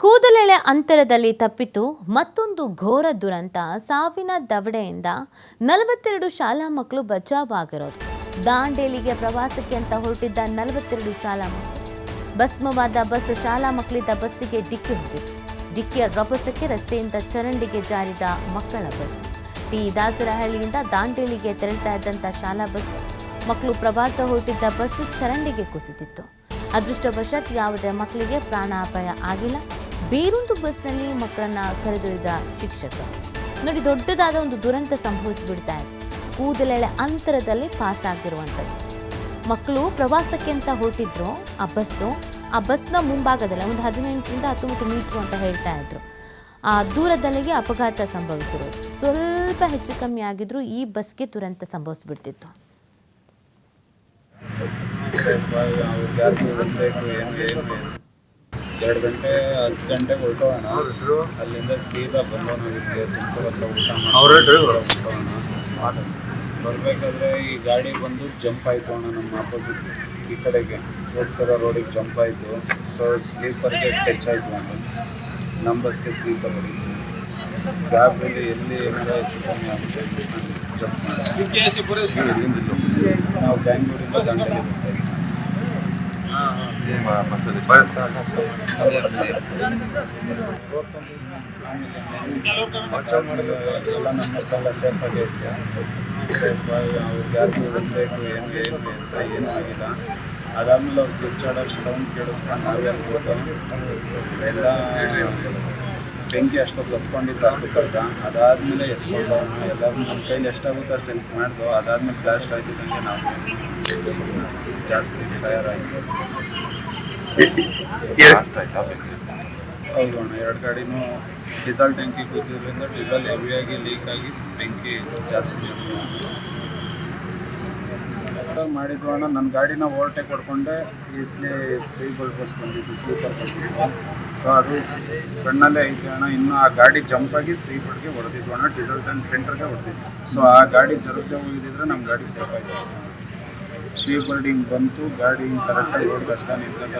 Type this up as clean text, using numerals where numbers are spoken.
ಕೂದಲೆಳೆ ಅಂತರದಲ್ಲಿ ತಪ್ಪಿತು ಮತ್ತೊಂದು ಘೋರ ದುರಂತ. ಸಾವಿನ ದವಡೆಯಿಂದ 42 ಶಾಲಾ ಮಕ್ಕಳು ಬಚಾವಾಗಿರೋದು. ದಾಂಡೇಲಿಗೆ ಪ್ರವಾಸಕ್ಕೆ ಅಂತ ಹೊರಟಿದ್ದ 42 ಶಾಲಾ ಮಕ್ಕಳು ಭಸ್ಮವಾದ ಬಸ್ ಶಾಲಾ ಮಕ್ಕಳಿದ್ದ ಬಸ್ಸಿಗೆ ಡಿಕ್ಕಿ ಹೊಡೆದಿತ್ತು. ಡಿಕ್ಕಿಯ ರಭಸಕ್ಕೆ ರಸ್ತೆಯಿಂದ ಚರಂಡಿಗೆ ಜಾರಿದ ಮಕ್ಕಳ ಬಸ್. ಟಿ ದಾಸರಹಳ್ಳಿಯಿಂದ ದಾಂಡೇಲಿಗೆ ತೆರಳುತ್ತಾ ಇದ್ದಂಥ ಶಾಲಾ ಬಸ್. ಮಕ್ಕಳು ಪ್ರವಾಸ ಹೊರಟಿದ್ದ ಬಸ್ಸು ಚರಂಡಿಗೆ ಕುಸಿದಿತ್ತು. ಅದೃಷ್ಟವಶಾತ್ ಯಾವುದೇ ಮಕ್ಕಳಿಗೆ ಪ್ರಾಣಾಪಾಯ ಆಗಿಲ್ಲ. ಬೇರೊಂದು ಬಸ್ನಲ್ಲಿ ಮಕ್ಕಳನ್ನ ಕರೆದೊಯ್ದ ಶಿಕ್ಷಕರು ನೋಡಿ, ದೊಡ್ಡದಾದ ಒಂದು ದುರಂತ ಸಂಭವಿಸಿಬಿಡ್ತಾ ಇತ್ತು. ಕೂದಲೆಳೆ ಅಂತರದಲ್ಲಿ ಪಾಸ್ ಆಗಿರುವಂಥದ್ದು. ಮಕ್ಕಳು ಪ್ರವಾಸಕ್ಕೆ ಅಂತ ಹೊರಟಿದ್ರು. ಆ ಬಸ್ನ ಮುಂಭಾಗದಲ್ಲಿ ಒಂದು 18ರಿಂದ 19 ಮೀಟ್ರು ಅಂತ ಹೇಳ್ತಾ ಇದ್ರು. ಆ ದೂರದಲ್ಲಿಗೆ ಅಪಘಾತ ಸಂಭವಿಸಿರೋದು. ಸ್ವಲ್ಪ ಹೆಚ್ಚು ಕಮ್ಮಿ ಆಗಿದ್ರು ಈ ಬಸ್ಗೆ ದುರಂತ ಸಂಭವಿಸ್ಬಿಡ್ತಿತ್ತು. ಎರಡು ಗಂಟೆ 10 ಗಂಟೆಗೆ ಹೊರಟೋಣ. ಅಲ್ಲಿಂದ ಸೀದಾ ಬಂದವನಾಗಿದ್ದೆ ತುಮಕೂರು ಹತ್ರ ಬರಬೇಕಾದ್ರೆ ಈ ಗಾಡಿ ಬಂದು ಜಂಪ್ ಆಯಿತು ಅಣ್ಣ. ನಮ್ಮ ಆಪೋಸಿಟ್ ಈ ಕಡೆಗೆ ಹೋಗ್ತಿರೋ ರೋಡಿಗೆ ಜಂಪ್ ಆಯಿತು. ಸೊ ಸ್ಲೀಪರ್ಗೆ ಟಚ್ ಆಯಿತು ಅಣ್ಣ. ನಮ್ಮ ಬಸ್ಗೆ ಸ್ಲೀಪರ್ ಹೊಡಿತು. ಕ್ಯಾಬಲ್ಲಿ ಎಲ್ಲಿ ಏನಾರ ಹೆಚ್ಚು ಕಮ್ಮಿ ಆಗುತ್ತೆ ಜಂಪ್ ಮಾಡಿ ನಾವು ಬ್ಯಾಂಗ್ಳೂರಿಂದ ದಾಂಡೇಲಿ ಬರ್ತಾಯಿದ್ವಿ. ಎಲ್ಲ ನಮ್ಮ ಮಕ್ಕಳೆಲ್ಲ ಸೇಫಾಗಿ ಇತ್ತು. ಅವ್ರಿಗೆ ಯಾರಿಗೂ ಬೇಕು ಏನು ಅಂತ ಏನೂ ಆಗಿಲ್ಲ. ಅದಾದಮೇಲೆ ಅವ್ರು ಕಿರ್ಚಾಡೋಷ್ಟು ಸೌಂಡ್ ಕೇಳಿಸ್ಕೊಂಡು ನಾವೇ ಎಲ್ಲ ಬೆಂಕಿ ಅಷ್ಟೊತ್ತು ಹೊತ್ಕೊಂಡಿದ್ದು ಅರ್ಧಕ್ಕರ್ಧ. ಅದಾದಮೇಲೆ ಎತ್ಕೊಂಡು ಎಲ್ಲರೂ ನಮ್ಮ ಕೈಲಿ ಎಷ್ಟಾಗುತ್ತೋ ಅಷ್ಟು ಹೆಲ್ಪ್ ಮಾಡಿದ್ವು. ಅದಾದಮೇಲೆ ಬ್ಲಾಸ್ಟ್ ಆಗಿದ್ದಂಗೆ ನಾವು ಜಾಸ್ತಿ ತಯಾರಾಯಿತು. ಹೌದು ಅಣ್ಣ, 2 ಗಾಡಿನೂ ಡೀಸೆಲ್ ಟ್ಯಾಂಕಿ ಕೂತಿದ್ರಿಂದ ಡೀಸೆಲ್ ಹೆವಿಯಾಗಿ ಲೀಕ್ ಆಗಿ ಬೆಂಕಿ ಜಾಸ್ತಿ ಮಾಡಿದ್ವು ಅಣ್ಣ. ನನ್ನ ಗಾಡಿನ ಓವರ್ಟೇಕ್ ಹೊಡ್ಕೊಂಡೆ ಈ ಸ್ಲೀಪರ್ ಬಸ್ ಬಂದಿದ್ದು, ಸ್ಲೀಪರ್ ಬಂದಿದ್ದು. ಸೊ ಅದು ಕಣ್ಣಲ್ಲೇ ಐತೆ ಅಣ್ಣ. ಇನ್ನು ಆ ಗಾಡಿ ಜಂಪಾಗಿ ಸ್ಲೀಪರ್ಗೆ ಹೊಡೆದಿದ್ವು ಅಣ್ಣ, ಡೀಸೆಲ್ ಟ್ಯಾಂಕ್ ಸೆಂಟರ್ಗೆ ಹೊಡೆದಿದ್ವು. ಸೊ ಆ ಗಾಡಿ ಜರುಗದೆ ಹೋಗಿದ್ದಿದ್ರೆ ನಮ್ಮ ಗಾಡಿ ಸೇಫ್ ಆಯಿತು. ಸ್ಲೀಪರ್ ಹಿಂಗೆ ಬಂತು, ಗಾಡಿ ಹಿಂಗೆ ಕರೆಕ್ಟಾಗಿ ರೋಡ್ ಕಷ್ಟ ನಿಂತ್ಕೊಂಡು